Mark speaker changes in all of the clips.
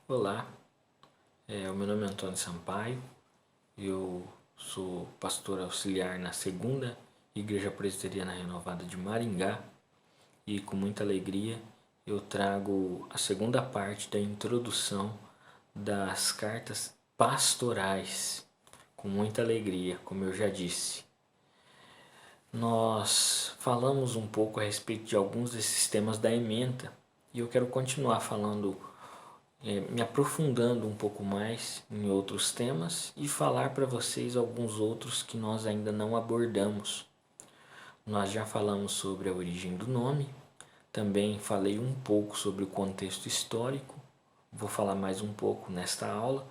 Speaker 1: Olá, o meu nome é Antônio Sampaio, eu sou pastor auxiliar na segunda Igreja Presbiteriana Renovada de Maringá e com muita alegria eu trago a segunda parte da introdução das cartas pastorais, com muita alegria, como eu já disse. Nós falamos um pouco a respeito de alguns desses temas da ementa e eu quero continuar falando me aprofundando um pouco mais em outros temas e falar para vocês alguns outros que nós ainda não abordamos. Nós já falamos sobre a origem do nome, também falei um pouco sobre o contexto histórico, vou falar mais um pouco nesta aula.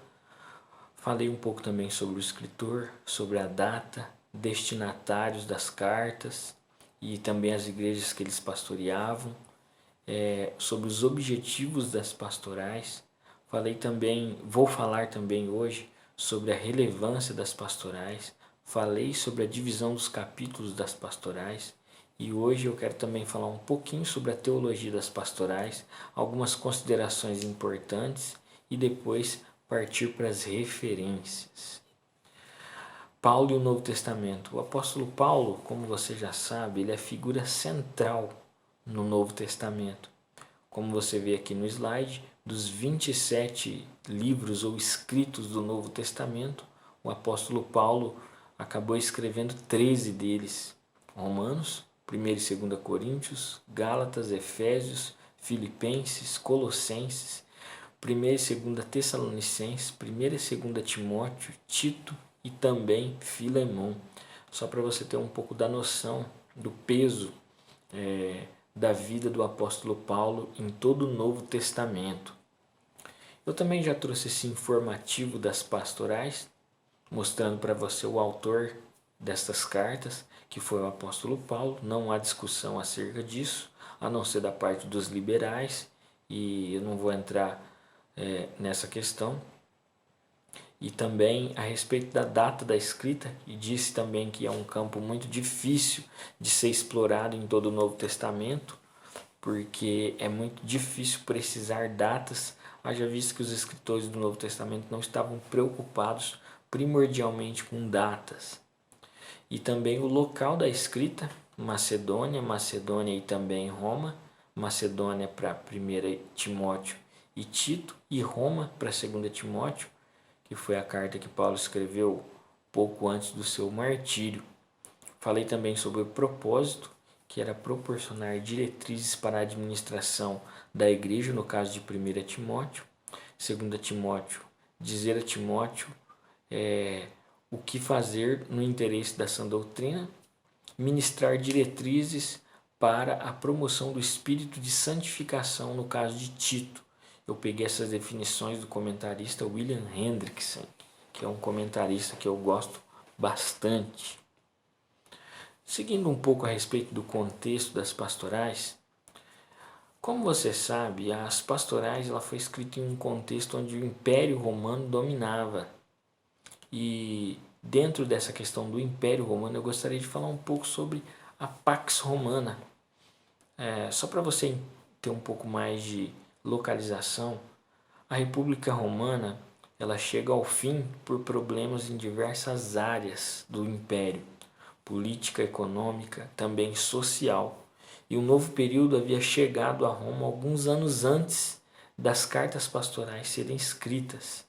Speaker 1: Falei um pouco também sobre o escritor, sobre a data, destinatários das cartas e também as igrejas que eles pastoreavam, sobre os objetivos das pastorais. Vou falar também hoje sobre a relevância das pastorais. Falei sobre a divisão dos capítulos das pastorais e hoje eu quero também falar um pouquinho sobre a teologia das pastorais, algumas considerações importantes e depois partir para as referências. Paulo e o Novo Testamento. O apóstolo Paulo, como você já sabe, ele é a figura central no Novo Testamento. Como você vê aqui no slide, dos 27 livros ou escritos do Novo Testamento, o apóstolo Paulo acabou escrevendo 13 deles. Romanos, 1 e 2 Coríntios, Gálatas, Efésios, Filipenses, Colossenses, 1 e 2 Tessalonicenses, 1 e 2 Timóteo, Tito e também Filemão. Só para você ter um pouco da noção do peso da vida do apóstolo Paulo em todo o Novo Testamento. Eu também já trouxe esse informativo das pastorais, mostrando para você o autor destas cartas, que foi o apóstolo Paulo. Não há discussão acerca disso, a não ser da parte dos liberais, e eu não vou entrar nessa questão. E também a respeito da data da escrita, e disse também que é um campo muito difícil de ser explorado em todo o Novo Testamento, porque é muito difícil precisar datas, haja visto que os escritores do Novo Testamento não estavam preocupados primordialmente com datas. E também o local da escrita, Macedônia e também Roma, Macedônia para 1 Timóteo e Tito, e Roma para 2 Timóteo, que foi a carta que Paulo escreveu pouco antes do seu martírio. Falei também sobre o propósito, que era proporcionar diretrizes para a administração da igreja, no caso de 1 Timóteo. 2 Timóteo, dizer a Timóteo o que fazer no interesse da sã doutrina, ministrar diretrizes para a promoção do espírito de santificação, no caso de Tito. Eu peguei essas definições do comentarista William Hendrickson, que é um comentarista que eu gosto bastante. Seguindo um pouco a respeito do contexto das pastorais, como você sabe, as pastorais ela foi escrita em um contexto onde o Império Romano dominava. E dentro dessa questão do Império Romano, eu gostaria de falar um pouco sobre a Pax Romana. Só para você ter um pouco mais de localização, a República Romana ela chega ao fim por problemas em diversas áreas do Império, política, econômica, também social. E um novo período havia chegado a Roma alguns anos antes das cartas pastorais serem escritas,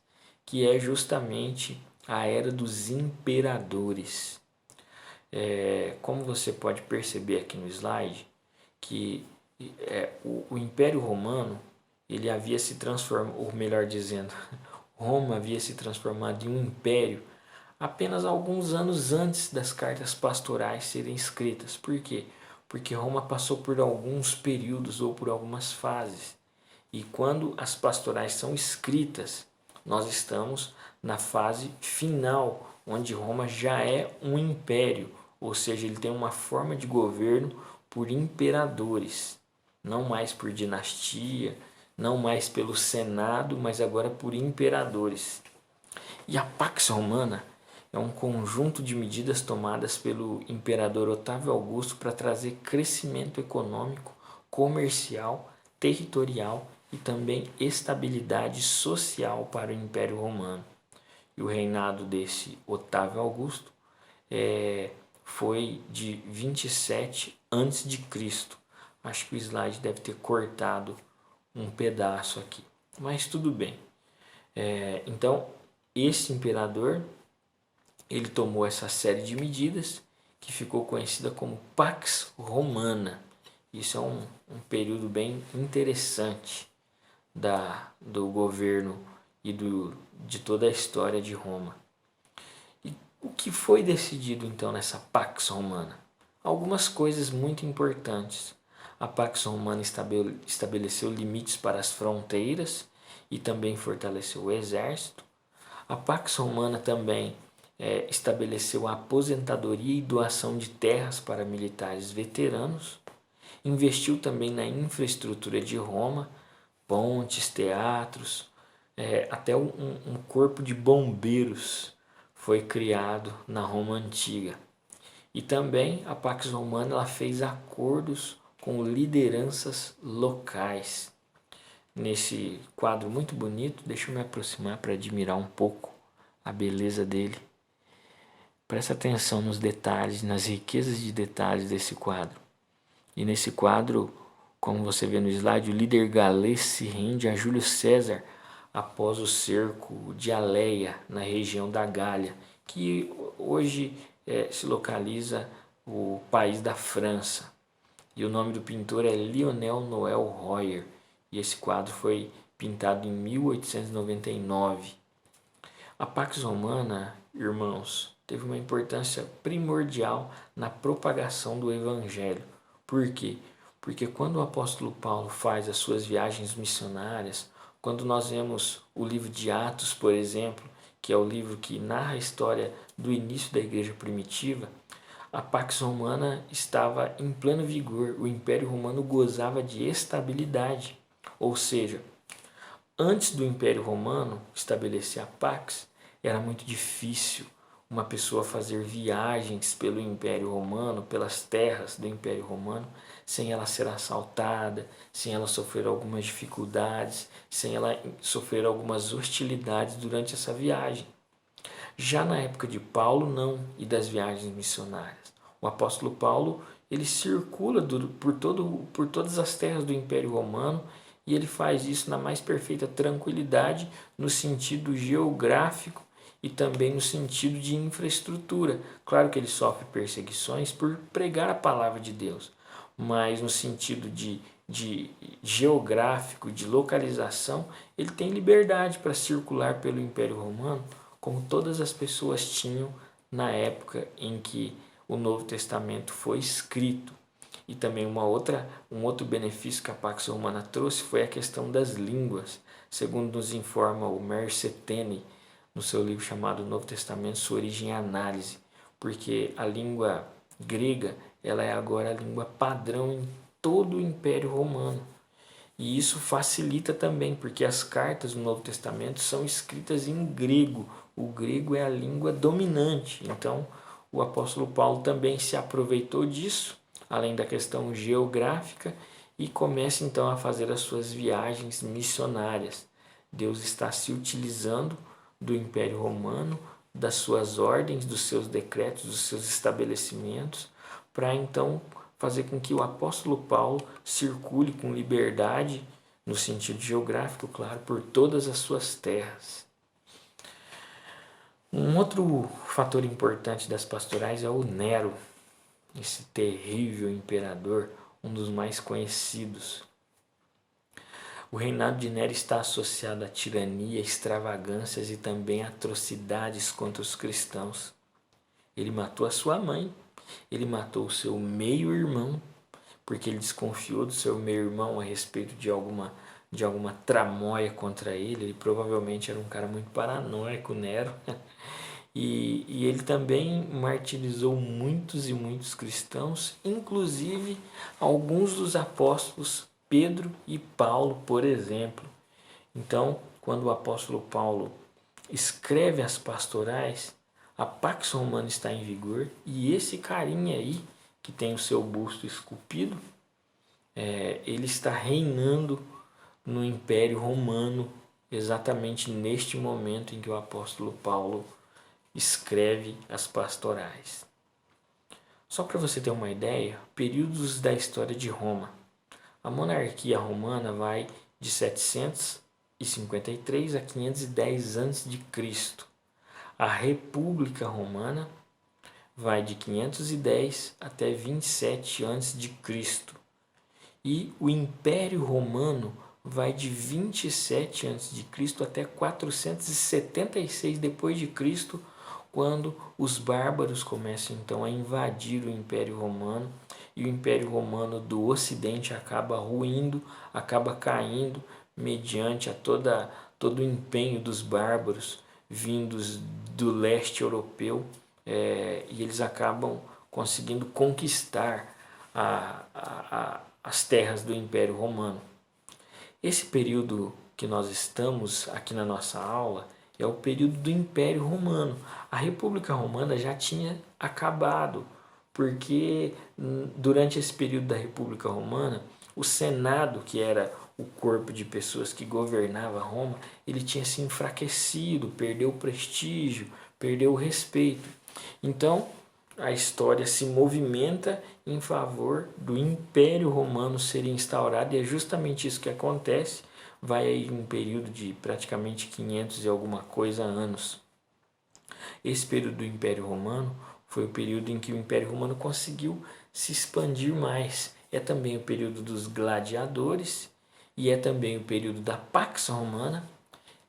Speaker 1: que é justamente a era dos imperadores. Como você pode perceber aqui no slide, que o Império Romano ele havia se transformado, ou melhor dizendo, Roma havia se transformado em um império apenas alguns anos antes das cartas pastorais serem escritas. Por quê? Porque Roma passou por alguns períodos ou por algumas fases. E quando as pastorais são escritas, nós estamos na fase final, onde Roma já é um império, ou seja, ele tem uma forma de governo por imperadores, não mais por dinastia, não mais pelo Senado, mas agora por imperadores. E a Pax Romana é um conjunto de medidas tomadas pelo imperador Otávio Augusto para trazer crescimento econômico, comercial, territorial e também estabilidade social para o Império Romano. E o reinado desse Otávio Augusto foi de 27 a.C. Acho que o slide deve ter cortado um pedaço aqui, mas tudo bem. Então, esse imperador, ele tomou essa série de medidas que ficou conhecida como Pax Romana. Isso é um período bem interessante do governo e de toda a história de Roma. E o que foi decidido então nessa Pax Romana? Algumas coisas muito importantes. A Pax Romana estabeleceu limites para as fronteiras e também fortaleceu o exército. A Pax Romana também estabeleceu a aposentadoria e doação de terras para militares veteranos. Investiu também na infraestrutura de Roma, pontes, teatros, até um corpo de bombeiros foi criado na Roma Antiga. E também a Pax Romana ela fez acordos com lideranças locais. Nesse quadro muito bonito, deixa eu me aproximar para admirar um pouco a beleza dele. Presta atenção nos detalhes, nas riquezas de detalhes desse quadro. E nesse quadro, como você vê no slide, o líder galês se rende a Júlio César após o cerco de Aleia, na região da Gália, que hoje se localiza o país da França. E o nome do pintor é Lionel Noel Royer. E esse quadro foi pintado em 1899. A Pax Romana, irmãos, teve uma importância primordial na propagação do Evangelho. Por quê? Porque quando o apóstolo Paulo faz as suas viagens missionárias, quando nós vemos o livro de Atos, por exemplo, que é o livro que narra a história do início da igreja primitiva, a Pax Romana estava em pleno vigor, o Império Romano gozava de estabilidade. Ou seja, antes do Império Romano estabelecer a Pax, era muito difícil uma pessoa fazer viagens pelo Império Romano, pelas terras do Império Romano, sem ela ser assaltada, sem ela sofrer algumas dificuldades, sem ela sofrer algumas hostilidades durante essa viagem. Já na época de Paulo, não, e das viagens missionárias. O apóstolo Paulo, ele circula por todas as terras do Império Romano e ele faz isso na mais perfeita tranquilidade, no sentido geográfico e também no sentido de infraestrutura. Claro que ele sofre perseguições por pregar a palavra de Deus, mas no sentido de geográfico, de localização, ele tem liberdade para circular pelo Império Romano, como todas as pessoas tinham na época em que o Novo Testamento foi escrito. E também um outro benefício que a Pax Romana trouxe foi a questão das línguas, segundo nos informa o Mercetene, no seu livro chamado Novo Testamento, Sua Origem e Análise, porque a língua grega ela é agora a língua padrão em todo o Império Romano. E isso facilita também, porque as cartas do Novo Testamento são escritas em grego. O grego é a língua dominante. Então, o apóstolo Paulo também se aproveitou disso, além da questão geográfica, e começa então a fazer as suas viagens missionárias. Deus está se utilizando do Império Romano, das suas ordens, dos seus decretos, dos seus estabelecimentos, para então fazer com que o apóstolo Paulo circule com liberdade, no sentido geográfico, claro, por todas as suas terras. Um outro fator importante das pastorais é o Nero, esse terrível imperador, um dos mais conhecidos. O reinado de Nero está associado à tirania, extravagâncias e também atrocidades contra os cristãos. Ele matou a sua mãe, ele matou o seu meio-irmão, porque ele desconfiou do seu meio-irmão a respeito de alguma tramóia contra ele. Ele provavelmente era um cara muito paranoico, Nero. E ele também martirizou muitos e muitos cristãos, inclusive alguns dos apóstolos Pedro e Paulo, por exemplo. Então, quando o apóstolo Paulo escreve as pastorais, a Pax Romana está em vigor e esse carinha aí, que tem o seu busto esculpido, ele está reinando no Império Romano, exatamente neste momento em que o apóstolo Paulo escreve as pastorais. Só para você ter uma ideia, períodos da história de Roma. A monarquia romana vai de 753 a 510 a.C. A República Romana vai de 510 até 27 a.C. E o Império Romano vai de 27 a.C. até 476 d.C., quando os bárbaros começam então a invadir o Império Romano, e o Império Romano do Ocidente acaba ruindo, acaba caindo mediante todo o empenho dos bárbaros vindos do leste europeu, e eles acabam conseguindo conquistar as terras do Império Romano. Esse período que nós estamos aqui na nossa aula é o período do Império Romano. A República Romana já tinha acabado, porque durante esse período da República Romana, o Senado, que era o corpo de pessoas que governava Roma, ele tinha se enfraquecido, perdeu o prestígio, perdeu o respeito. Então, a história se movimenta em favor do Império Romano ser instaurado, e é justamente isso que acontece. Vai aí um período de praticamente 500 e alguma coisa anos. Esse período do Império Romano foi o período em que o Império Romano conseguiu se expandir mais. É também o período dos gladiadores e é também o período da Pax Romana.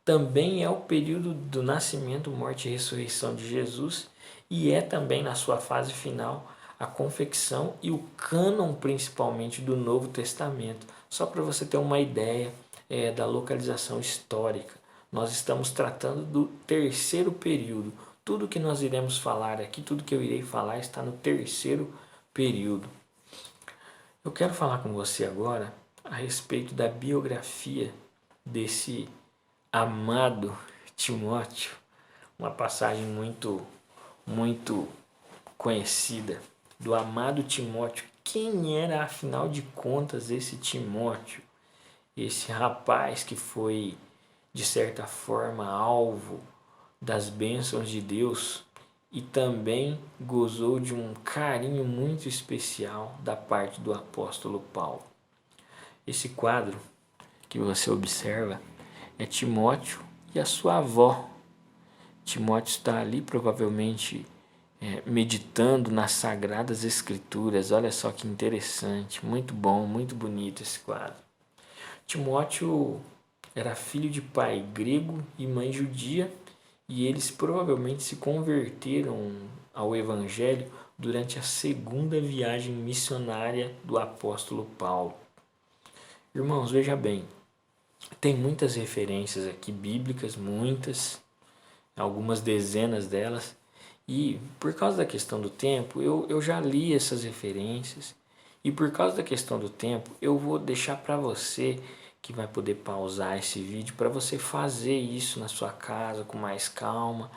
Speaker 1: Também é o período do nascimento, morte e ressurreição de Jesus, e é também, na sua fase final, a confecção e o cânon, principalmente, do Novo Testamento. Só para você ter uma ideia da localização histórica. Nós estamos tratando do terceiro período. Tudo que nós iremos falar aqui, tudo que eu irei falar está no terceiro período. Eu quero falar com você agora a respeito da biografia desse amado Timóteo, uma passagem muito conhecida do amado Timóteo. Quem era, afinal de contas, esse Timóteo? Esse rapaz que foi, de certa forma, alvo das bênçãos de Deus e também gozou de um carinho muito especial da parte do apóstolo Paulo. Esse quadro que você observa é Timóteo e a sua avó. Timóteo está ali provavelmente meditando nas Sagradas Escrituras. Olha só que interessante, muito bom, muito bonito esse quadro. Timóteo era filho de pai grego e mãe judia, e eles provavelmente se converteram ao Evangelho durante a segunda viagem missionária do apóstolo Paulo. Irmãos, veja bem, tem muitas referências aqui bíblicas, muitas, algumas dezenas delas, e por causa da questão do tempo, eu já li essas referências, e por causa da questão do tempo, eu vou deixar para você que vai poder pausar esse vídeo, para você fazer isso na sua casa com mais calma,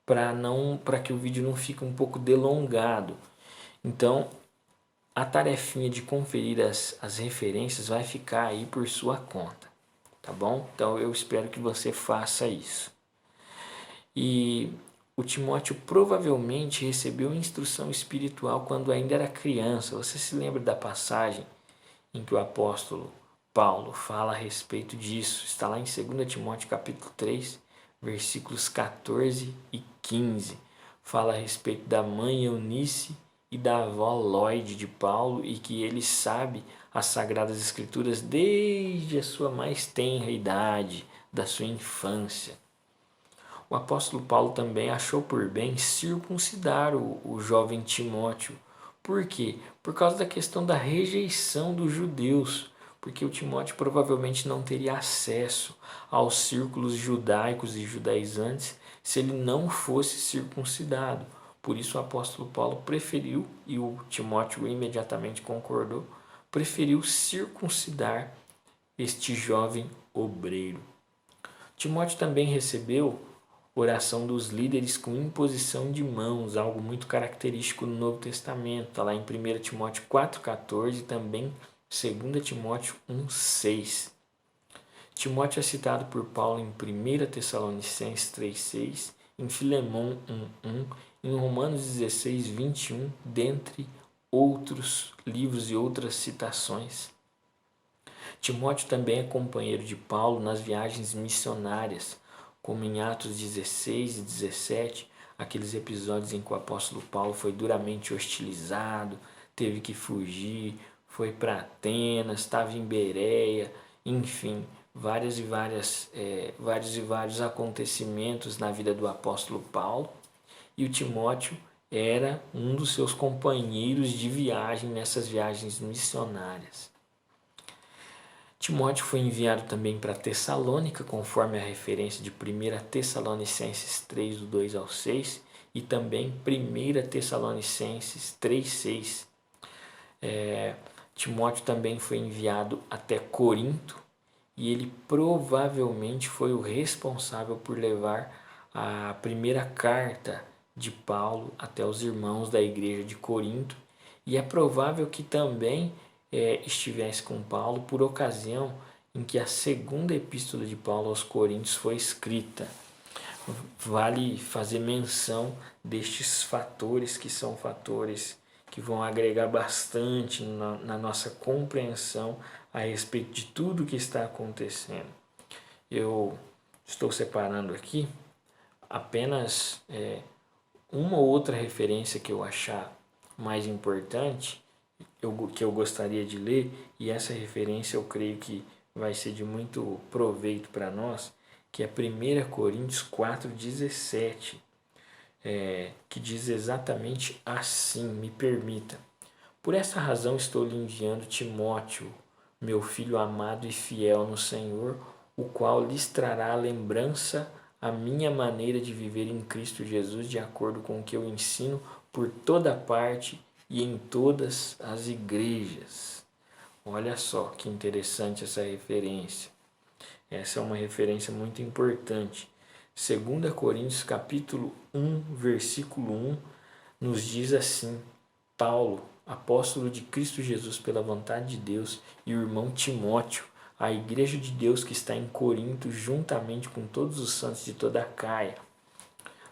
Speaker 1: para que o vídeo não fique um pouco delongado. Então, a tarefinha de conferir as referências vai ficar aí por sua conta, tá bom? Então eu espero que você faça isso. E o Timóteo provavelmente recebeu instrução espiritual quando ainda era criança. Você se lembra da passagem em que o apóstolo Paulo fala a respeito disso? Está lá em 2 Timóteo capítulo 3, versículos 14 e 15. Fala a respeito da mãe Eunice e da avó Lloyd de Paulo, e que ele sabe as Sagradas Escrituras desde a sua mais tenra idade, da sua infância. O apóstolo Paulo também achou por bem circuncidar o jovem Timóteo. Por quê? Por causa da questão da rejeição dos judeus, porque o Timóteo provavelmente não teria acesso aos círculos judaicos e judaizantes se ele não fosse circuncidado. Por isso o apóstolo Paulo preferiu, e o Timóteo imediatamente concordou, preferiu circuncidar este jovem obreiro. Timóteo também recebeu oração dos líderes com imposição de mãos, algo muito característico no Novo Testamento. Está lá em 1 Timóteo 4,14 e também 2 Timóteo 1,6. Timóteo é citado por Paulo em 1 Tessalonicenses 3,6, em Filemão 1,1, em Romanos 16, 21, dentre outros livros e outras citações. Timóteo também é companheiro de Paulo nas viagens missionárias, como em Atos 16 e 17, aqueles episódios em que o apóstolo Paulo foi duramente hostilizado, teve que fugir, foi para Atenas, estava em Bereia, enfim, vários e vários acontecimentos na vida do apóstolo Paulo, e o Timóteo era um dos seus companheiros de viagem nessas viagens missionárias. Timóteo foi enviado também para Tessalônica, conforme a referência de 1 Tessalonicenses 3, do 2 ao 6, e também 1 Tessalonicenses 3, 6. Timóteo também foi enviado até Corinto, e ele provavelmente foi o responsável por levar a primeira carta de Paulo até os irmãos da igreja de Corinto, e é provável que também estivesse com Paulo por ocasião em que a segunda epístola de Paulo aos Coríntios foi escrita. Vale fazer menção destes fatores, que são fatores que vão agregar bastante na nossa compreensão a respeito de tudo que está acontecendo. Eu estou separando aqui apenas uma ou outra referência que eu achar mais importante, que eu gostaria de ler, e essa referência eu creio que vai ser de muito proveito para nós, que é 1 Coríntios 4,17, que diz exatamente assim, me permita. Por essa razão estou lhe enviando Timóteo, meu filho amado e fiel no Senhor, o qual lhes trará a lembrança a minha maneira de viver em Cristo Jesus, de acordo com o que eu ensino por toda parte e em todas as igrejas. Olha só que interessante essa referência. Essa é uma referência muito importante. 2 Coríntios capítulo 1, versículo 1, nos diz assim: Paulo, apóstolo de Cristo Jesus pela vontade de Deus, e o irmão Timóteo, a igreja de Deus que está em Corinto, juntamente com todos os santos de toda a Caia.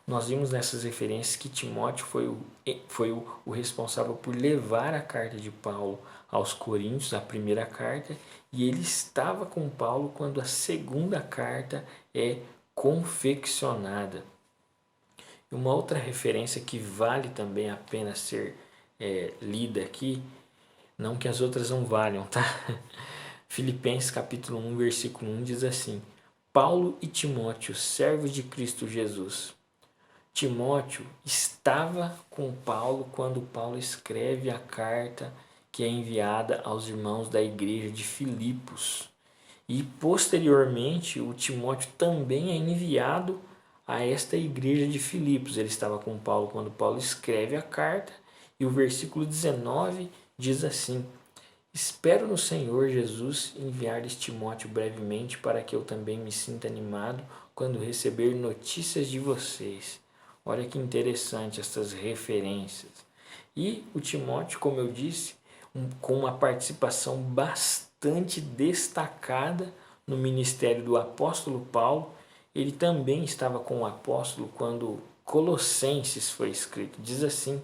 Speaker 1: Nós vimos nessas referências que Timóteo foi o responsável por levar a carta de Paulo aos Coríntios, a primeira carta, e ele estava com Paulo quando a segunda carta é confeccionada. E uma outra referência que vale também a pena ser lida aqui, não que as outras não valham, tá? Filipenses capítulo 1, versículo 1 diz assim: Paulo e Timóteo, servos de Cristo Jesus. Timóteo estava com Paulo quando Paulo escreve a carta que é enviada aos irmãos da igreja de Filipos. E posteriormente o Timóteo também é enviado a esta igreja de Filipos. Ele estava com Paulo quando Paulo escreve a carta, e o versículo 19 diz assim: Espero no Senhor Jesus enviar-lhes Timóteo brevemente, para que eu também me sinta animado quando receber notícias de vocês. Olha que interessante essas referências. E o Timóteo, como eu disse, com uma participação bastante destacada no ministério do apóstolo Paulo. Ele também estava com o apóstolo quando Colossenses foi escrito. Diz assim: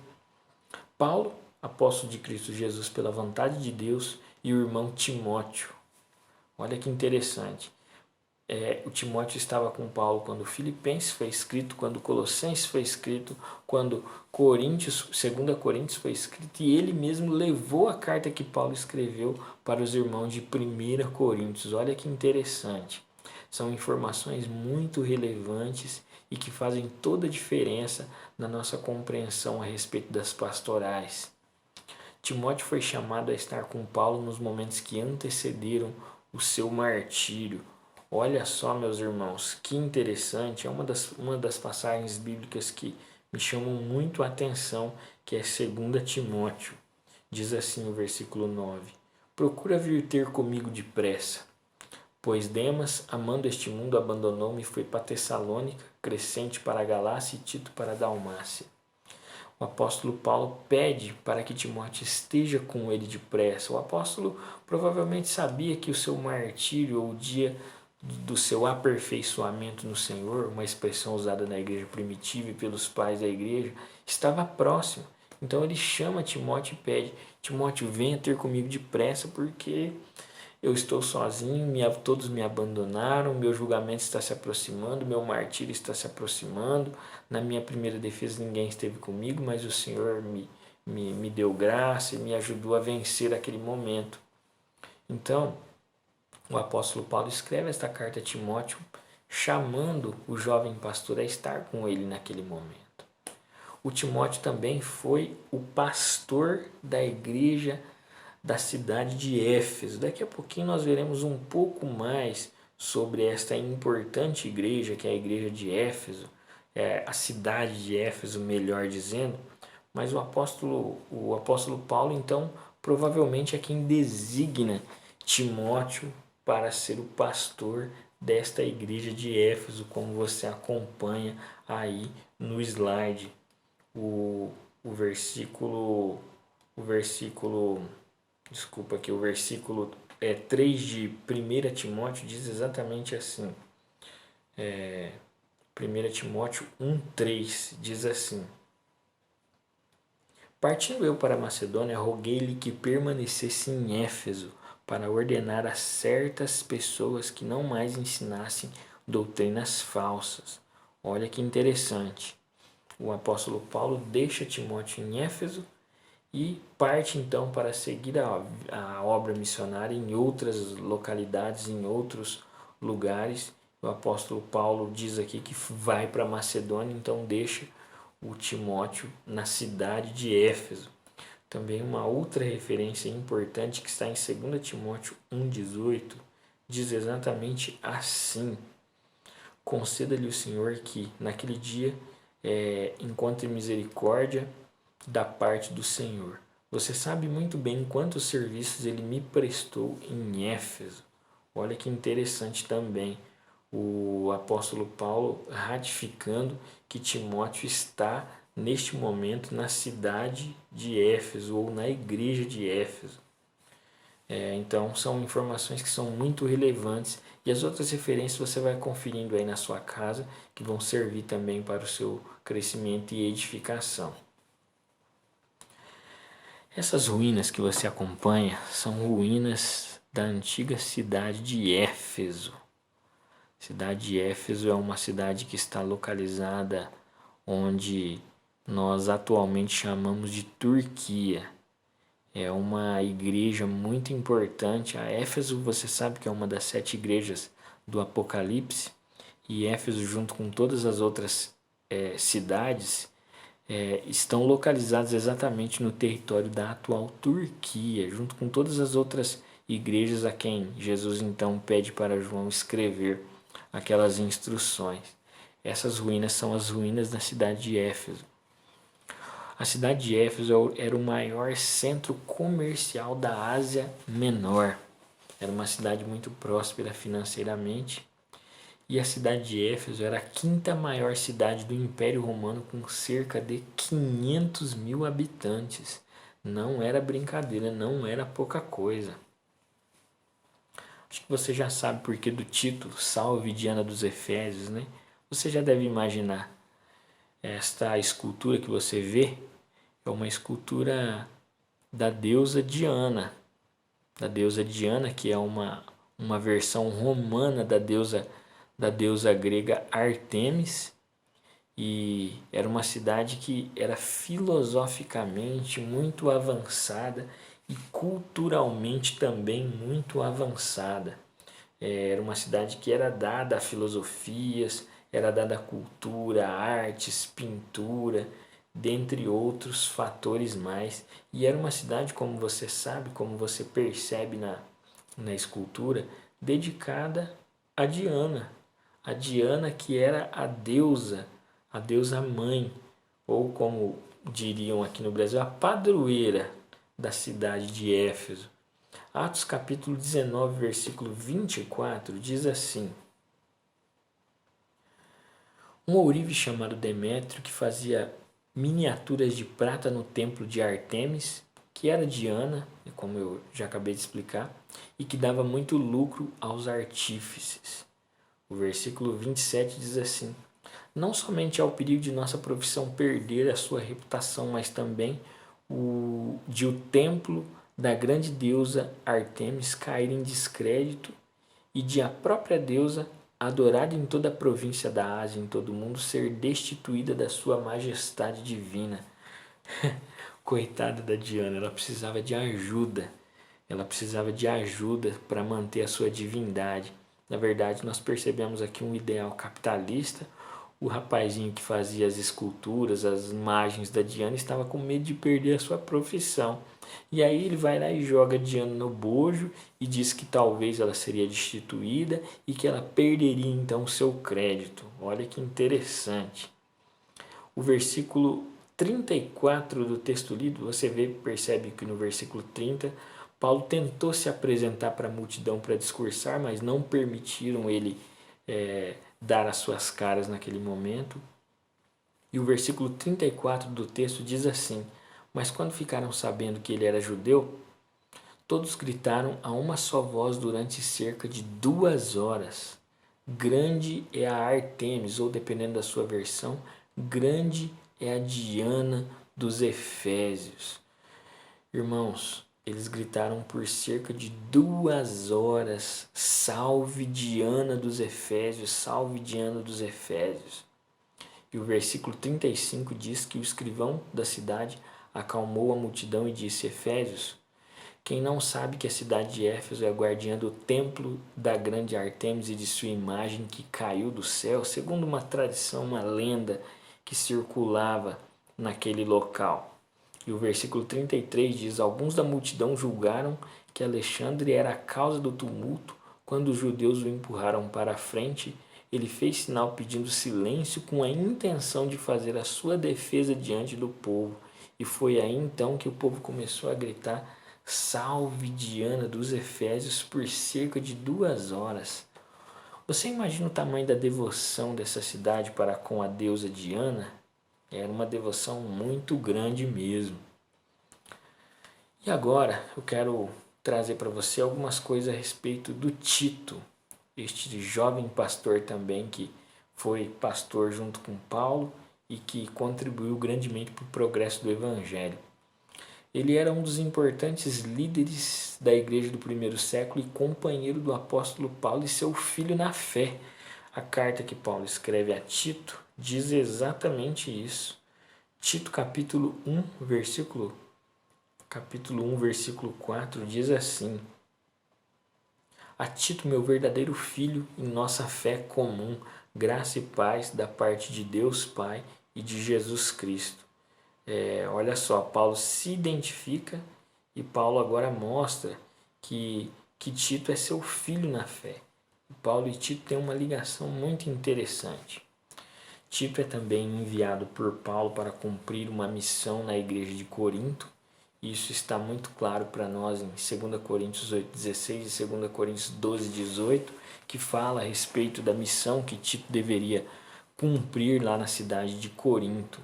Speaker 1: Paulo, apóstolo de Cristo Jesus pela vontade de Deus, e o irmão Timóteo. Olha que interessante. O Timóteo estava com Paulo quando Filipenses foi escrito, quando Colossenses foi escrito, quando 2 Coríntios foi escrito, e ele mesmo levou a carta que Paulo escreveu para os irmãos de 1 Coríntios. Olha que interessante. São informações muito relevantes e que fazem toda a diferença na nossa compreensão a respeito das pastorais. Timóteo foi chamado a estar com Paulo nos momentos que antecederam o seu martírio. Olha só, meus irmãos, que interessante. É uma das passagens bíblicas que me chamam muito a atenção, que é 2 Timóteo. Diz assim o versículo 9: Procura vir ter comigo depressa, pois Demas, amando este mundo, abandonou-me e foi para Tessalônica, Crescente para a Galácia e Tito para a Dalmácia. O apóstolo Paulo pede para que Timóteo esteja com ele depressa. O apóstolo provavelmente sabia que o seu martírio, ou o dia do seu aperfeiçoamento no Senhor, uma expressão usada na igreja primitiva e pelos pais da igreja, estava próximo. Então ele chama Timóteo e pede: Timóteo, venha ter comigo depressa, porque eu estou sozinho, todos me abandonaram, meu julgamento está se aproximando, meu martírio está se aproximando. Na minha primeira defesa ninguém esteve comigo, mas o Senhor me deu graça e me ajudou a vencer aquele momento. Então, o apóstolo Paulo escreve esta carta a Timóteo, chamando o jovem pastor a estar com ele naquele momento. O Timóteo também foi o pastor da igreja da cidade de Éfeso. Daqui a pouquinho nós veremos um pouco mais sobre esta importante igreja, que é a igreja de Éfeso, a cidade de Éfeso, melhor dizendo. Mas o apóstolo Paulo, então, provavelmente é quem designa Timóteo para ser o pastor desta igreja de Éfeso, como você acompanha aí no slide. O versículo 3 de 1 Timóteo diz exatamente assim. 1 Timóteo 1,3 diz assim: partindo eu para a Macedônia, roguei-lhe que permanecesse em Éfeso, para ordenar a certas pessoas que não mais ensinassem doutrinas falsas. Olha que interessante. O apóstolo Paulo deixa Timóteo em Éfeso e parte então para seguir a obra missionária em outras localidades, em outros lugares. O apóstolo Paulo diz aqui que vai para Macedônia, então deixa o Timóteo na cidade de Éfeso. Também uma outra referência importante que está em 2 Timóteo 1,18 diz exatamente assim: conceda-lhe o Senhor que naquele dia encontre misericórdia da parte do Senhor. Você sabe muito bem quantos serviços ele me prestou em Éfeso. Olha que interessante também o apóstolo Paulo ratificando que Timóteo está neste momento na cidade de Éfeso ou na igreja de Éfeso. Então são informações que são muito relevantes, e as outras referências você vai conferindo aí na sua casa, que vão servir também para o seu crescimento e edificação. Essas ruínas que você acompanha são ruínas da antiga cidade de Éfeso. A cidade de Éfeso é uma cidade que está localizada onde nós atualmente chamamos de Turquia. É uma igreja muito importante. A Éfeso, você sabe que é uma das 7 igrejas do Apocalipse, e Éfeso, junto com todas as outras cidades, estão localizadas exatamente no território da atual Turquia, junto com todas as outras igrejas a quem Jesus então pede para João escrever aquelas instruções. Essas ruínas são as ruínas da cidade de Éfeso. A cidade de Éfeso era o maior centro comercial da Ásia Menor. Era uma cidade muito próspera financeiramente. E a cidade de Éfeso era a 5ª maior cidade do Império Romano, com cerca de 500 mil habitantes. Não era brincadeira, não era pouca coisa. Acho que você já sabe por que do título Salve Diana dos Efésios, né? Você já deve imaginar. Esta escultura que você vê é uma escultura da deusa Diana. Da deusa Diana, que é uma versão romana da deusa grega Ártemis. E era uma cidade que era filosoficamente muito avançada e culturalmente também muito avançada. Era uma cidade que era dada a filosofias, era dada a cultura, artes, pintura, dentre outros fatores mais. E era uma cidade, como você sabe, como você percebe na escultura, dedicada a Diana. A Diana, que era a deusa mãe, ou como diriam aqui no Brasil, a padroeira da cidade de Éfeso. Atos capítulo 19, versículo 24, diz assim: um ourive chamado Demétrio, que fazia miniaturas de prata no templo de Ártemis, que era Diana, como eu já acabei de explicar, e que dava muito lucro aos artífices.
Speaker 2: O versículo 27 diz assim: não somente há o perigo de nossa profissão perder a sua reputação, mas também de o templo da grande deusa Artemis cair em descrédito e de a própria deusa, adorada em toda a província da Ásia, em todo o mundo, ser destituída da sua majestade divina. Coitada da Diana, ela precisava de ajuda. Ela precisava de ajuda para manter a sua divindade. Na verdade, nós percebemos aqui um ideal capitalista. O rapazinho que fazia as esculturas, as imagens da Diana, estava com medo de perder a sua profissão. E aí ele vai lá e joga a Diana no bojo e diz que talvez ela seria destituída e que ela perderia então o seu crédito. Olha que interessante. O versículo 34 do texto lido, você percebe que no versículo 30, Paulo tentou se apresentar para a multidão para discursar, mas não permitiram ele dar as suas caras naquele momento. E o versículo 34 do texto diz assim: mas quando ficaram sabendo que ele era judeu, todos gritaram a uma só voz durante cerca de 2 horas. Grande é a Artemis, ou dependendo da sua versão, grande é a Diana dos Efésios. Irmãos, eles gritaram por cerca de 2 horas: salve Diana dos Efésios, salve Diana dos Efésios. E o versículo 35 diz que o escrivão da cidade acalmou a multidão e disse: Efésios, quem não sabe que a cidade de Éfeso é a guardiã do templo da grande Artemis e de sua imagem que caiu do céu, segundo uma tradição, uma lenda que circulava naquele local. E o versículo 33 diz: alguns da multidão julgaram que Alexandre era a causa do tumulto. Quando os judeus o empurraram para a frente, ele fez sinal pedindo silêncio com a intenção de fazer a sua defesa diante do povo. E foi aí então que o povo começou a gritar: salve Diana dos Efésios, por cerca de 2 horas. Você imagina o tamanho da devoção dessa cidade para com a deusa Diana? Era uma devoção muito grande mesmo. E agora eu quero trazer para você algumas coisas a respeito do Tito, este jovem pastor também que foi pastor junto com Paulo e que contribuiu grandemente para o progresso do Evangelho. Ele era um dos importantes líderes da igreja do primeiro século e companheiro do apóstolo Paulo e seu filho na fé. A carta que Paulo escreve a Tito diz exatamente isso. Tito capítulo 1, versículo 4 diz assim: a Tito, meu verdadeiro filho, em nossa fé comum, graça e paz da parte de Deus Pai e de Jesus Cristo. Olha só, Paulo se identifica e Paulo agora mostra que Tito é seu filho na fé. Paulo e Tito têm uma ligação muito interessante. Tito é também enviado por Paulo para cumprir uma missão na igreja de Corinto. Isso está muito claro para nós em 2 Coríntios 8,16 e 2 Coríntios 12,18, que fala a respeito da missão que Tito deveria cumprir lá na cidade de Corinto.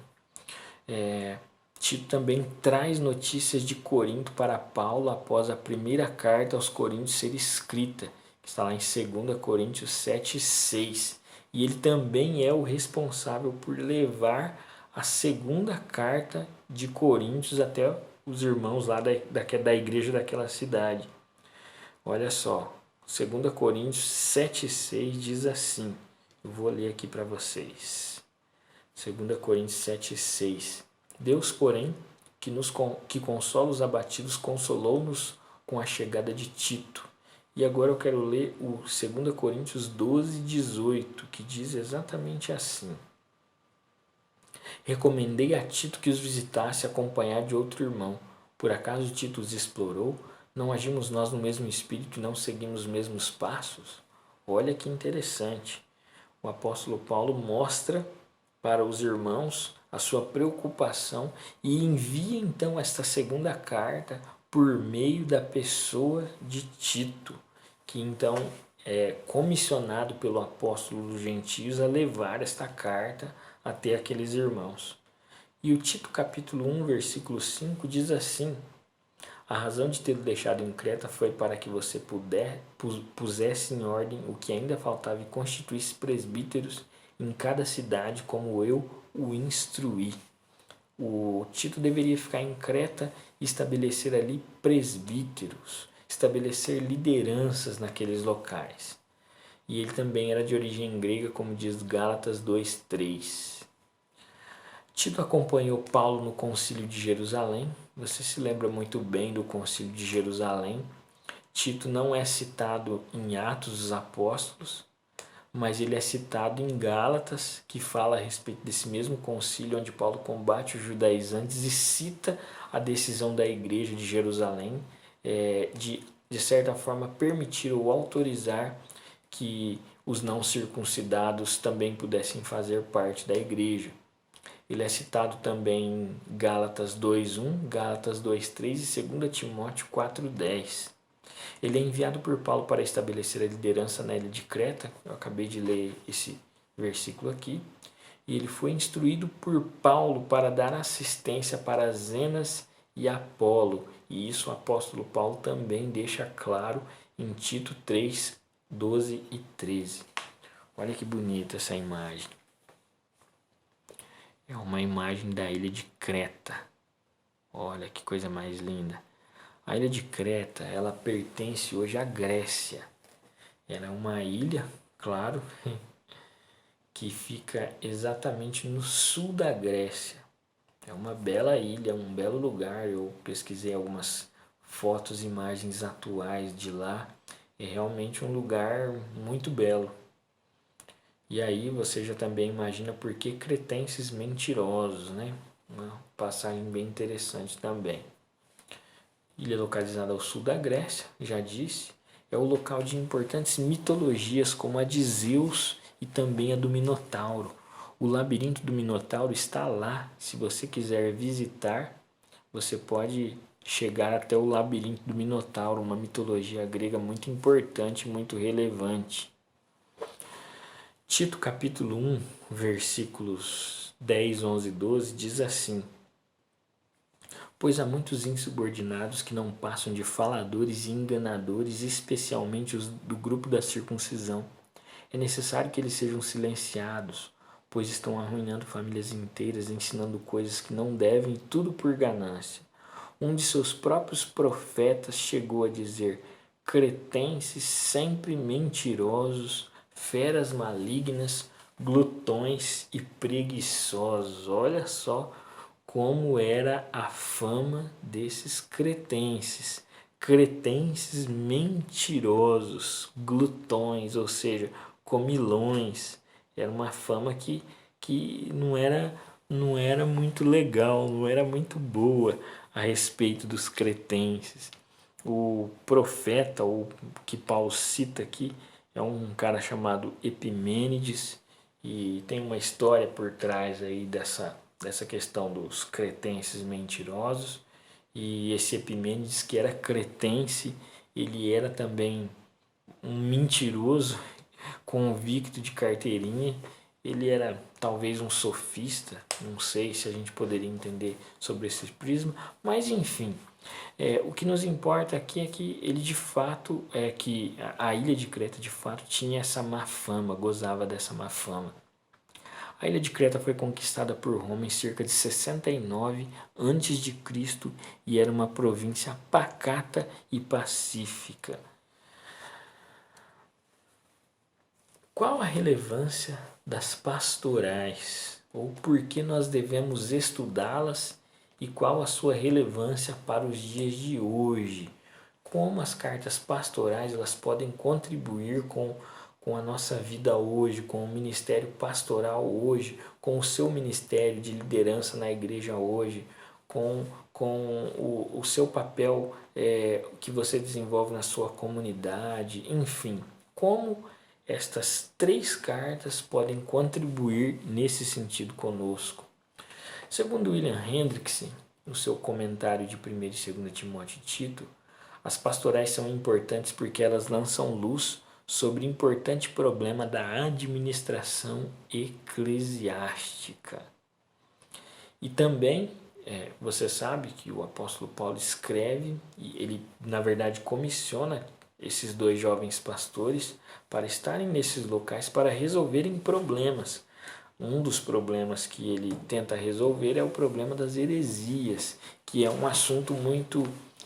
Speaker 2: Tito também traz notícias de Corinto para Paulo após a primeira carta aos Coríntios ser escrita, que está lá em 2 Coríntios 7,6. E ele também é o responsável por levar a segunda carta de Coríntios até os irmãos lá da igreja daquela cidade. Olha só, 2 Coríntios 7,6 diz assim, eu vou ler aqui para vocês. 2 Coríntios 7,6. Deus, porém, que consola os abatidos, consolou-nos com a chegada de Tito. E agora eu quero ler o 2 Coríntios 12,18, que diz exatamente assim. Recomendei a Tito que os visitasse acompanhado de outro irmão. Por acaso Tito os explorou? Não agimos nós no mesmo espírito e não seguimos os mesmos passos? Olha que interessante. O apóstolo Paulo mostra para os irmãos a sua preocupação e envia então esta segunda carta por meio da pessoa de Tito, que então é comissionado pelo apóstolo dos gentios a levar esta carta até aqueles irmãos. E o Tito capítulo 1, versículo 5 diz assim: A razão de tê-lo deixado em Creta foi para que você pusesse em ordem o que ainda faltava e constituísse presbíteros em cada cidade, como eu o instruí. O Tito deveria ficar em Creta e estabelecer ali presbíteros, estabelecer lideranças naqueles locais. E ele também era de origem grega, como diz Gálatas 2:3. Tito acompanhou Paulo no Concílio de Jerusalém. Você se lembra muito bem do Concílio de Jerusalém. Tito não é citado em Atos dos Apóstolos, mas ele é citado em Gálatas, que fala a respeito desse mesmo concílio onde Paulo combate os judaizantes e cita a decisão da igreja de Jerusalém de certa forma permitir ou autorizar que os não circuncidados também pudessem fazer parte da igreja. Ele é citado também em Gálatas 2:1, Gálatas 2:3 e 2 Timóteo 4:10. Ele é enviado por Paulo para estabelecer a liderança na ilha de Creta. Eu acabei de ler esse versículo aqui. E ele foi instruído por Paulo para dar assistência para Zenas e Apolo. E isso o apóstolo Paulo também deixa claro em Tito 3:12 e 13. Olha que bonita essa imagem. É uma imagem da ilha de Creta. Olha que coisa mais linda. A ilha de Creta, ela pertence hoje à Grécia. Ela é uma ilha, claro, que fica exatamente no sul da Grécia. É uma bela ilha, um belo lugar. Eu pesquisei algumas fotos e imagens atuais de lá. É realmente um lugar muito belo. E aí você já também imagina por que cretenses mentirosos, né? Uma passagem bem interessante também. Ilha localizada ao sul da Grécia, já disse, é o local de importantes mitologias como a de Zeus e também a do Minotauro. O labirinto do Minotauro está lá. Se você quiser visitar, você pode chegar até o labirinto do Minotauro, uma mitologia grega muito importante, muito relevante. Tito capítulo 1, versículos 10, 11 e 12 diz assim: Pois há muitos insubordinados que não passam de faladores e enganadores, especialmente os do grupo da circuncisão. É necessário que eles sejam silenciados, pois estão arruinando famílias inteiras, ensinando coisas que não devem, tudo por ganância. Um de seus próprios profetas chegou a dizer: cretenses sempre mentirosos, feras malignas, glutões e preguiçosos. Olha só como era a fama desses cretenses. Cretenses mentirosos, glutões, ou seja, comilões. Era uma fama que não era muito legal, não era muito boa a respeito dos cretenses. O profeta, o que Paulo cita aqui, é um cara chamado Epimênides, e tem uma história por trás aí dessa questão dos cretenses mentirosos. E esse Epimênides, que era cretense, ele era também um mentiroso convicto de carteirinha. Ele era talvez um sofista, não sei se a gente poderia entender sobre esse prisma, mas enfim, o que nos importa aqui é que ele de fato, que a ilha de Creta de fato tinha essa má fama, gozava dessa má fama. A ilha de Creta foi conquistada por Roma em cerca de 69 a.C. e era uma província pacata e pacífica. Qual a relevância das pastorais? Ou por que nós devemos estudá-las? E qual a sua relevância para os dias de hoje? Como as cartas pastorais elas podem contribuir com a nossa vida hoje, com o ministério pastoral hoje, com o seu ministério de liderança na igreja hoje, com o seu papel que você desenvolve na sua comunidade, enfim, como estas 3 cartas podem contribuir nesse sentido conosco. Segundo William Hendrickson, no seu comentário de 1 e 2 Timóteo e Tito, as pastorais são importantes porque elas lançam luz sobre o importante problema da administração eclesiástica. E também Você sabe que o apóstolo Paulo escreve e ele, na verdade, comissiona esses dois jovens pastores para estarem nesses locais para resolverem problemas. Um dos problemas que ele tenta resolver é o problema das heresias, que é um assunto muito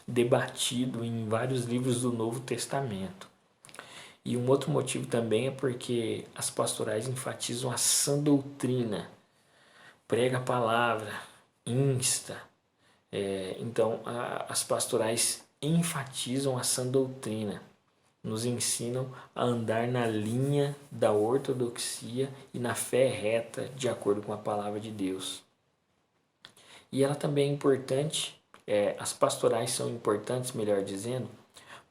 Speaker 2: debatido em vários livros do Novo Testamento. E um outro motivo também é porque as pastorais enfatizam a sã doutrina, prega a palavra, insta. Então, as pastorais enfatizam a sã doutrina, nos ensinam a andar na linha da ortodoxia e na fé reta, de acordo com a palavra de Deus. E ela também é importante, as pastorais são importantes, melhor dizendo,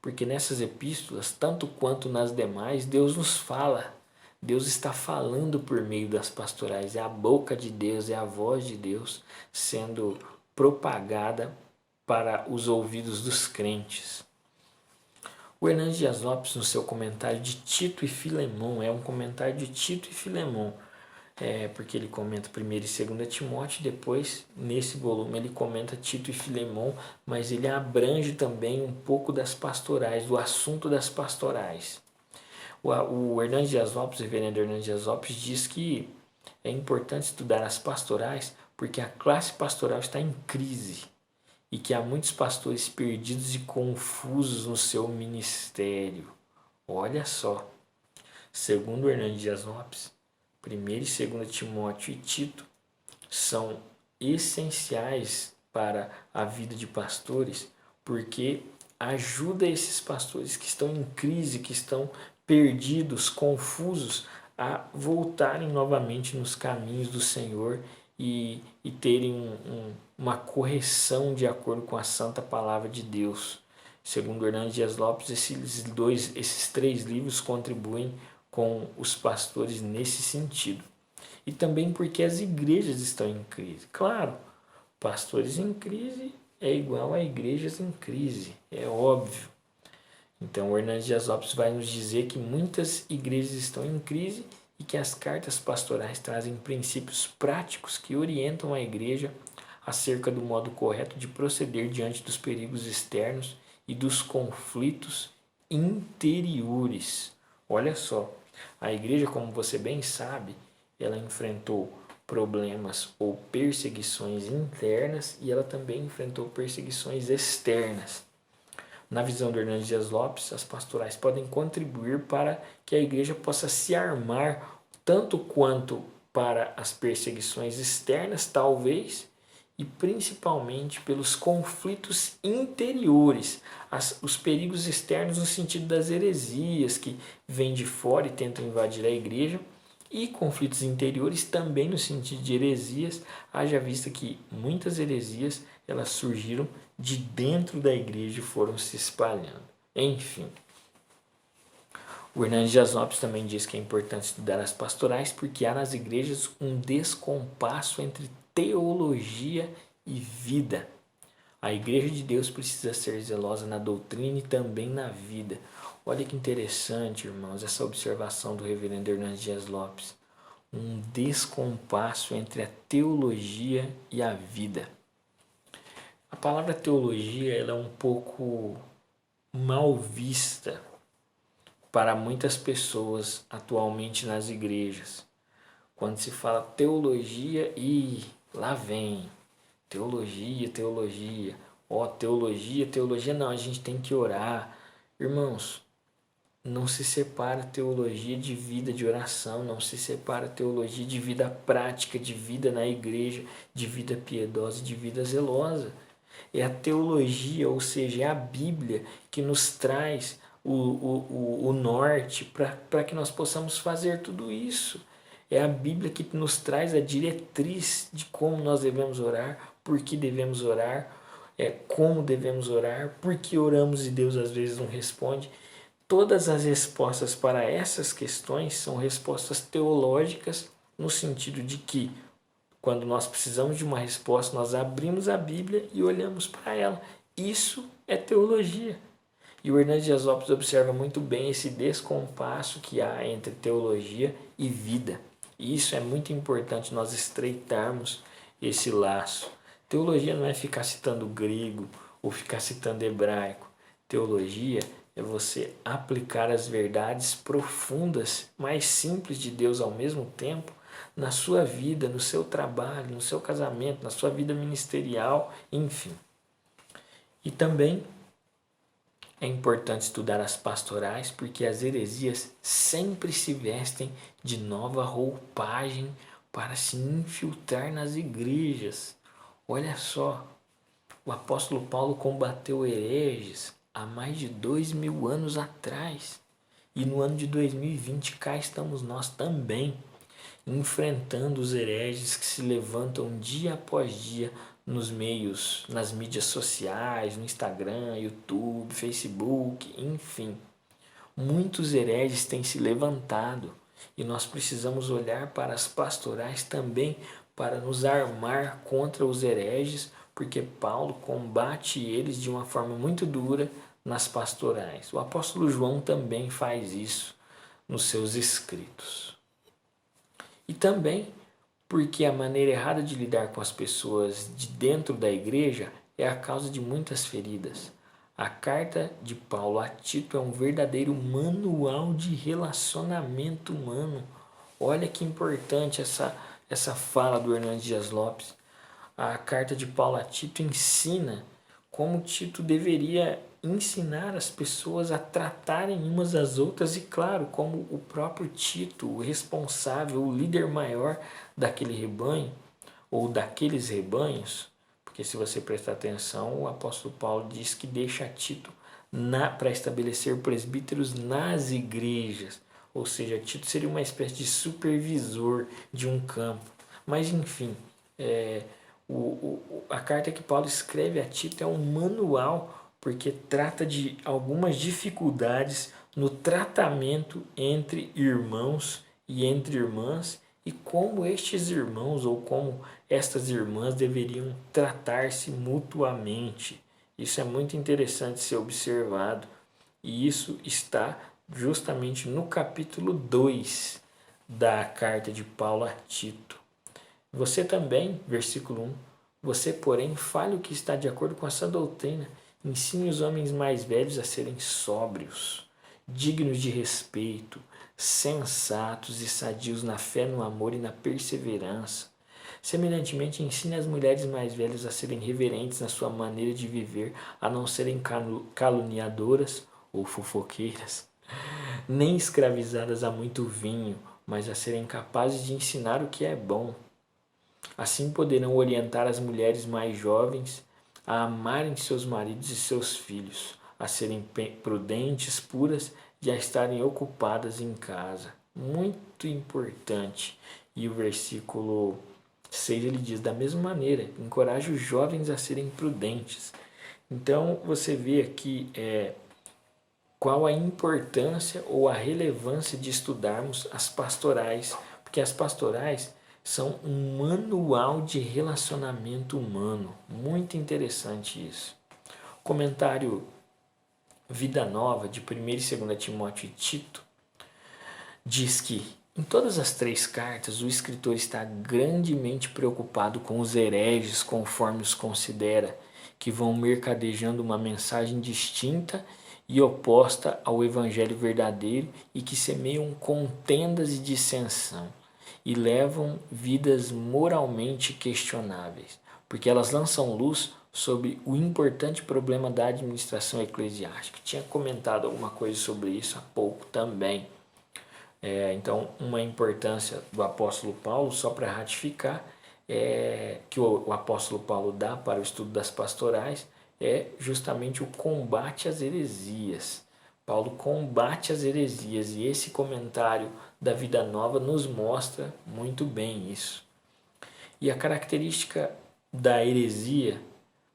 Speaker 2: porque nessas epístolas, tanto quanto nas demais, Deus nos fala. Deus está falando por meio das pastorais, é a boca de Deus, é a voz de Deus sendo propagada para os ouvidos dos crentes. O Hernandes Dias Lopes, no seu comentário de Tito e Filemão, é um comentário de Tito e Filemão, porque ele comenta 1 e 2 Timóteo, depois nesse volume ele comenta Tito e Filemão, mas ele abrange também um pouco das pastorais, do assunto das pastorais. O Hernandes Dias Lopes, o reverendo Hernandes Dias Lopes, diz que é importante estudar as pastorais porque a classe pastoral está em crise e que há muitos pastores perdidos e confusos no seu ministério. Olha só, segundo Hernandes Dias Lopes, 1 e 2 Timóteo e Tito são essenciais para a vida de pastores porque ajuda esses pastores que estão em crise, que estão perdidos, confusos, a voltarem novamente nos caminhos do Senhor e terem uma correção de acordo com a santa palavra de Deus. Segundo Hernandes Dias Lopes, esses 3 livros contribuem com os pastores nesse sentido. E também porque as igrejas estão em crise. Claro, pastores em crise é igual a igrejas em crise, é óbvio. Então, o Hernandes Dias Lopes vai nos dizer que muitas igrejas estão em crise e que as cartas pastorais trazem princípios práticos que orientam a igreja acerca do modo correto de proceder diante dos perigos externos e dos conflitos interiores. Olha só, a igreja, como você bem sabe, ela enfrentou problemas ou perseguições internas e ela também enfrentou perseguições externas. Na visão do Hernandes Dias Lopes, as pastorais podem contribuir para que a igreja possa se armar tanto quanto para as perseguições externas, talvez, e principalmente pelos conflitos interiores, os perigos externos no sentido das heresias que vêm de fora e tentam invadir a igreja, e conflitos interiores também no sentido de heresias, haja vista que muitas heresias elas surgiram de dentro da igreja e foram se espalhando. Enfim, o Hernandes Dias Lopes também diz que é importante estudar as pastorais porque há nas igrejas um descompasso entre teologia e vida. A igreja de Deus precisa ser zelosa na doutrina e também na vida. Olha que interessante, irmãos, essa observação do reverendo Hernandes Dias Lopes. Um descompasso entre a teologia e a vida. A palavra teologia ela é um pouco mal vista para muitas pessoas atualmente nas igrejas. Quando se fala teologia, e lá vem teologia, teologia. Teologia, não, a gente tem que orar. Irmãos, não se separa teologia de vida de oração, não se separa teologia de vida prática, de vida na igreja, de vida piedosa, de vida zelosa. É a teologia, ou seja, é a Bíblia que nos traz o norte para que nós possamos fazer tudo isso. É a Bíblia que nos traz a diretriz de como nós devemos orar, por que devemos orar, como devemos orar, por que oramos e Deus às vezes não responde. Todas as respostas para essas questões são respostas teológicas, no sentido de que, quando nós precisamos de uma resposta, nós abrimos a Bíblia e olhamos para ela. Isso é teologia. E o Hernandes Dias Lopes observa muito bem esse descompasso que há entre teologia e vida. E isso é muito importante nós estreitarmos esse laço. Teologia não é ficar citando grego ou ficar citando hebraico. Teologia é você aplicar as verdades profundas, mais simples de Deus ao mesmo tempo, na sua vida, no seu trabalho, no seu casamento, na sua vida ministerial, enfim. E também é importante estudar as pastorais, porque as heresias sempre se vestem de nova roupagem para se infiltrar nas igrejas. Olha só, o apóstolo Paulo combateu hereges há mais de 2000 anos atrás. E no ano de 2020 cá estamos nós também, enfrentando os hereges que se levantam dia após dia nos meios, nas mídias sociais, no Instagram, YouTube, Facebook, enfim. Muitos hereges têm se levantado e nós precisamos olhar para as pastorais também para nos armar contra os hereges, porque Paulo combate eles de uma forma muito dura nas pastorais. O apóstolo João também faz isso nos seus escritos. E também porque a maneira errada de lidar com as pessoas de dentro da igreja é a causa de muitas feridas. A carta de Paulo a Tito é um verdadeiro manual de relacionamento humano. Olha que importante essa fala do Hernandes Dias Lopes. A carta de Paulo a Tito ensina como Tito deveria ensinar as pessoas a tratarem umas às outras e, claro, como o próprio Tito, o responsável, o líder maior daquele rebanho ou daqueles rebanhos, porque se você prestar atenção, o apóstolo Paulo diz que deixa Tito para estabelecer presbíteros nas igrejas, ou seja, Tito seria uma espécie de supervisor de um campo. Mas enfim, a carta que Paulo escreve a Tito é um manual, porque trata de algumas dificuldades no tratamento entre irmãos e entre irmãs e como estes irmãos ou como estas irmãs deveriam tratar-se mutuamente. Isso é muito interessante ser observado e isso está justamente no capítulo 2 da carta de Paulo a Tito. Você também, versículo 1, você, porém, fale o que está de acordo com essa doutrina. Ensine os homens mais velhos a serem sóbrios, dignos de respeito, sensatos e sadios na fé, no amor e na perseverança. Semelhantemente, ensine as mulheres mais velhas a serem reverentes na sua maneira de viver, a não serem caluniadoras ou fofoqueiras, nem escravizadas a muito vinho, mas a serem capazes de ensinar o que é bom. Assim poderão orientar as mulheres mais jovens a amarem seus maridos e seus filhos, a serem prudentes, puras e a estarem ocupadas em casa. Muito importante. E o versículo 6 ele diz, da mesma maneira, encoraje os jovens a serem prudentes. Então você vê aqui qual a importância ou a relevância de estudarmos as pastorais, porque as pastorais são um manual de relacionamento humano. Muito interessante isso. Comentário Vida Nova, de 1 e 2 Timóteo e Tito, diz que em todas as 3 cartas o escritor está grandemente preocupado com os hereges, conforme os considera, que vão mercadejando uma mensagem distinta e oposta ao evangelho verdadeiro e que semeiam contendas e dissensão e levam vidas moralmente questionáveis, porque elas lançam luz sobre o importante problema da administração eclesiástica. Tinha comentado alguma coisa sobre isso há pouco também. Então, uma importância do apóstolo Paulo, só para ratificar, que o apóstolo Paulo dá para o estudo das pastorais, é justamente o combate às heresias. Paulo combate as heresias e esse comentário da Vida Nova nos mostra muito bem isso. E a característica da heresia,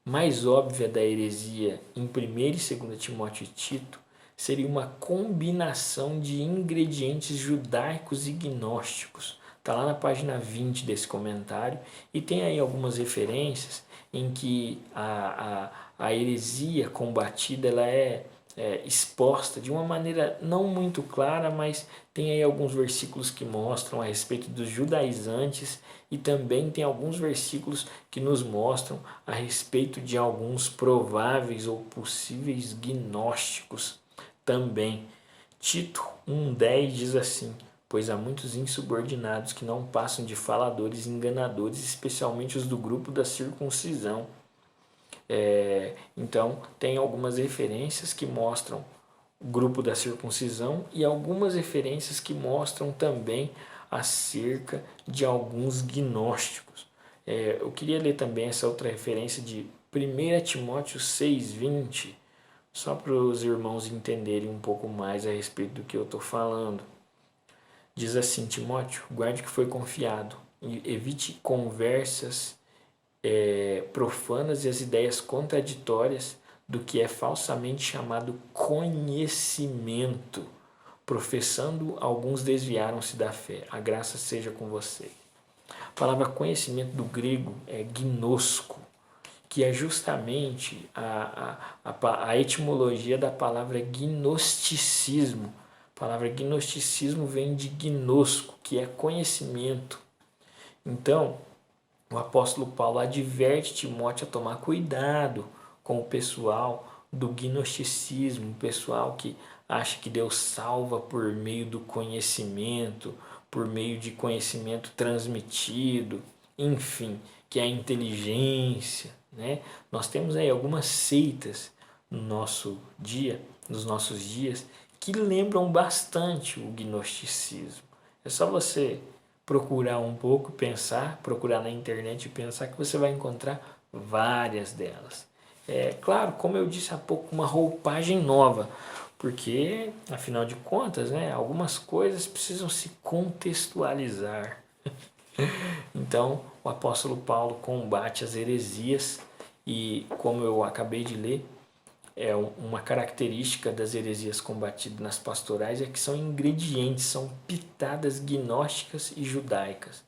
Speaker 2: mais óbvia da heresia em 1 e 2 Timóteo e Tito, seria uma combinação de ingredientes judaicos e gnósticos. Está lá na página 20 desse comentário e tem aí algumas referências em que a heresia combatida ela é exposta de uma maneira não muito clara, mas tem aí alguns versículos que mostram a respeito dos judaizantes e também tem alguns versículos que nos mostram a respeito de alguns prováveis ou possíveis gnósticos também. Tito 1,10 diz assim: pois há muitos insubordinados que não passam de faladores enganadores, especialmente os do grupo da circuncisão. Então, tem algumas referências que mostram o grupo da circuncisão e algumas referências que mostram também acerca de alguns gnósticos. Eu queria ler também essa outra referência de 1 Timóteo 6,20, só para os irmãos entenderem um pouco mais a respeito do que eu estou falando. Diz assim: Timóteo, guarde o que foi confiado, e evite conversas profanas e as ideias contraditórias do que é falsamente chamado conhecimento. Professando, alguns desviaram-se da fé. A graça seja com você. A palavra conhecimento do grego é gnosko, que é justamente a etimologia da palavra gnosticismo. A palavra gnosticismo vem de gnosko, que é conhecimento. Então, o apóstolo Paulo adverte Timóteo a tomar cuidado com o pessoal do gnosticismo, o pessoal que acha que Deus salva por meio do conhecimento, por meio de conhecimento transmitido, enfim, que é a inteligência, né? Nós temos aí algumas seitas no nosso dia, nos nossos dias, que lembram bastante o gnosticismo. É só você procurar um pouco, pensar, procurar na internet e pensar que você vai encontrar várias delas. Claro, como eu disse há pouco, uma roupagem nova, porque, afinal de contas, né, algumas coisas precisam se contextualizar. Então, o apóstolo Paulo combate as heresias e, como eu acabei de ler, uma característica das heresias combatidas nas pastorais é que são ingredientes, são pitadas gnósticas e judaicas.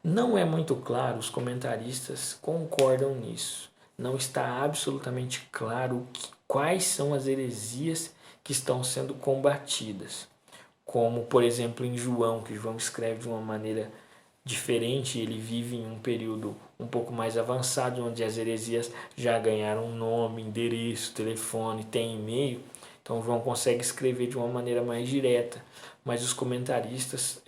Speaker 2: Não é muito claro, os comentaristas concordam nisso. Não está absolutamente claro quais são as heresias que estão sendo combatidas. Como, por exemplo, em João, que João escreve de uma maneira diferente, ele vive em um período um pouco mais avançado, onde as heresias já ganharam nome, endereço, telefone, tem e-mail, então João consegue escrever de uma maneira mais direta, mas os comentaristas,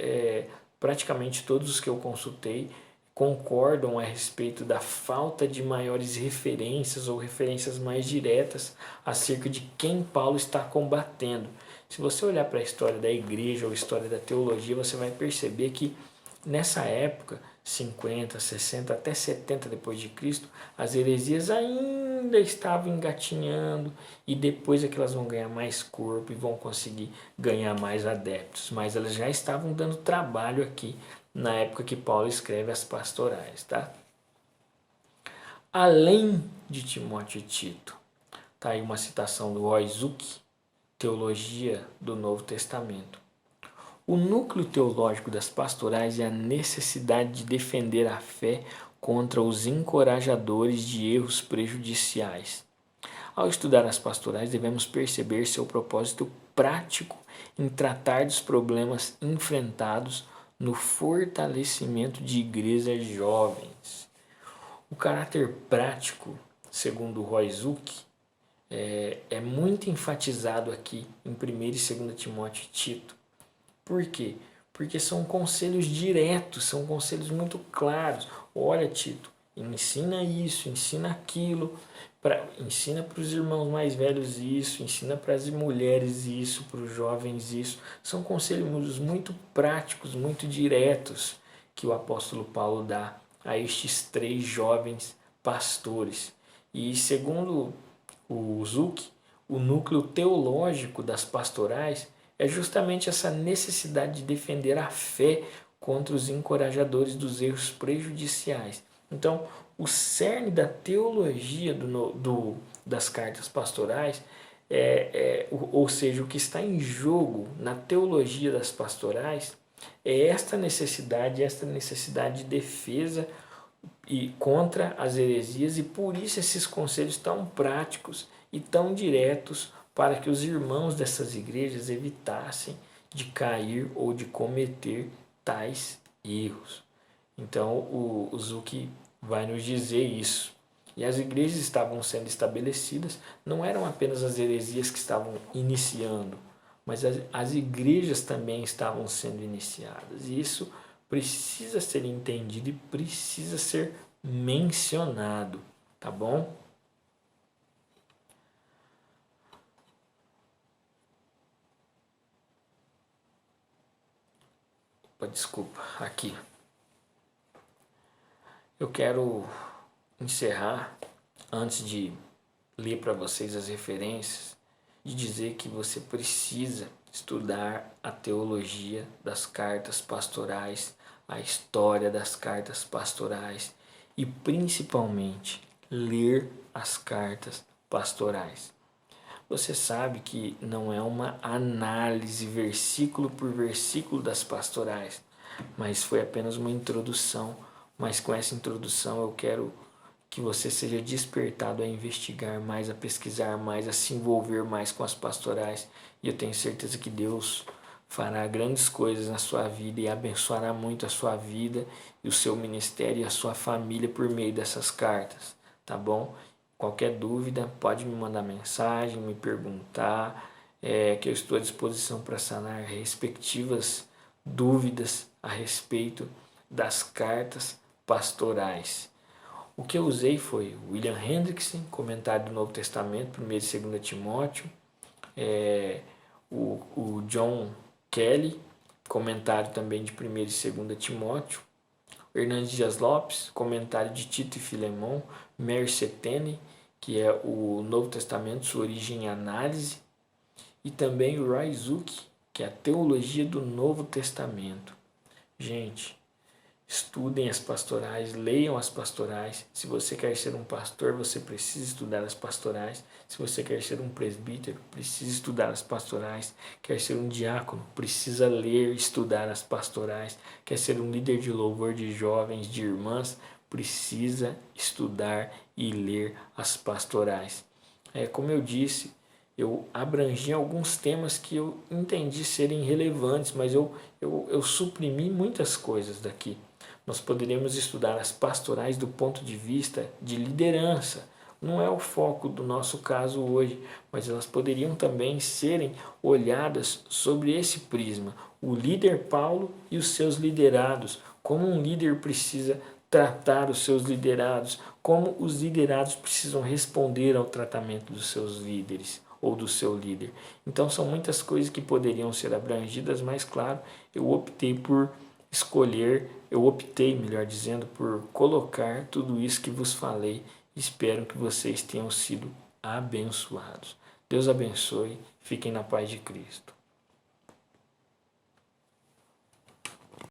Speaker 2: praticamente todos os que eu consultei, concordam a respeito da falta de maiores referências ou referências mais diretas acerca de quem Paulo está combatendo. Se você olhar para a história da igreja ou a história da teologia, você vai perceber que nessa época, 50, 60, até 70 depois de Cristo, as heresias ainda estavam engatinhando e depois é que elas vão ganhar mais corpo e vão conseguir ganhar mais adeptos. Mas elas já estavam dando trabalho aqui na época que Paulo escreve as pastorais, tá? Além de Timóteo e Tito, tá aí uma citação do Roy Zuck, Teologia do Novo Testamento. O núcleo teológico das pastorais é a necessidade de defender a fé contra os encorajadores de erros prejudiciais. Ao estudar as pastorais, devemos perceber seu propósito prático em tratar dos problemas enfrentados no fortalecimento de igrejas jovens. O caráter prático, segundo Roy Zuck, é muito enfatizado aqui em 1 e 2 Timóteo e Tito. Por quê? Porque são conselhos diretos, são conselhos muito claros. Olha, Tito, ensina isso, ensina aquilo, ensina para os irmãos mais velhos isso, ensina para as mulheres isso, para os jovens isso. São conselhos muito práticos, muito diretos que o apóstolo Paulo dá a estes 3 jovens pastores. E segundo o Zuck, o núcleo teológico das pastorais é justamente essa necessidade de defender a fé contra os encorajadores dos erros prejudiciais. Então, o cerne da teologia das cartas pastorais, ou seja, o que está em jogo na teologia das pastorais, é esta necessidade de defesa e contra as heresias, e por isso esses conselhos tão práticos e tão diretos para que os irmãos dessas igrejas evitassem de cair ou de cometer tais erros. Então o Zucchi vai nos dizer isso. E as igrejas estavam sendo estabelecidas, não eram apenas as heresias que estavam iniciando, mas as igrejas também estavam sendo iniciadas. E isso precisa ser entendido e precisa ser mencionado, tá bom? Desculpa, aqui. Eu quero encerrar, antes de ler para vocês as referências, de dizer que você precisa estudar a teologia das cartas pastorais, a história das cartas pastorais e principalmente ler as cartas pastorais. Você sabe que não é uma análise versículo por versículo das pastorais, mas foi apenas uma introdução. Mas com essa introdução eu quero que você seja despertado a investigar mais, a pesquisar mais, a se envolver mais com as pastorais. E eu tenho certeza que Deus fará grandes coisas na sua vida e abençoará muito a sua vida e o seu ministério e a sua família por meio dessas cartas, tá bom? Qualquer dúvida pode me mandar mensagem, me perguntar, que eu estou à disposição para sanar respectivas dúvidas a respeito das cartas pastorais. O que eu usei foi William Hendrickson, comentário do Novo Testamento, 1 e 2 Timóteo, o John Kelly, comentário também de 1 e 2 Timóteo, Hernandes Dias Lopes, comentário de Tito e Filemão, Mary Setene, que é o Novo Testamento, sua origem e análise, e também o Roy Zucchi, que é a teologia do Novo Testamento. Gente, estudem as pastorais, leiam as pastorais. Se você quer ser um pastor, você precisa estudar as pastorais. Se você quer ser um presbítero, precisa estudar as pastorais. Quer ser um diácono, precisa ler e estudar as pastorais. Quer ser um líder de louvor de jovens, de irmãs, precisa estudar e ler as pastorais. Como eu disse, eu abrangi alguns temas que eu entendi serem relevantes, mas eu suprimi muitas coisas daqui. Nós poderíamos estudar as pastorais do ponto de vista de liderança. Não é o foco do nosso caso hoje, mas elas poderiam também serem olhadas sobre esse prisma. O líder Paulo e os seus liderados. Como um líder precisa tratar os seus liderados. Como os liderados precisam responder ao tratamento dos seus líderes ou do seu líder. Então são muitas coisas que poderiam ser abrangidas, mas claro, eu optei, melhor dizendo, por colocar tudo isso que vos falei. Espero que vocês tenham sido abençoados. Deus abençoe, fiquem na paz de Cristo.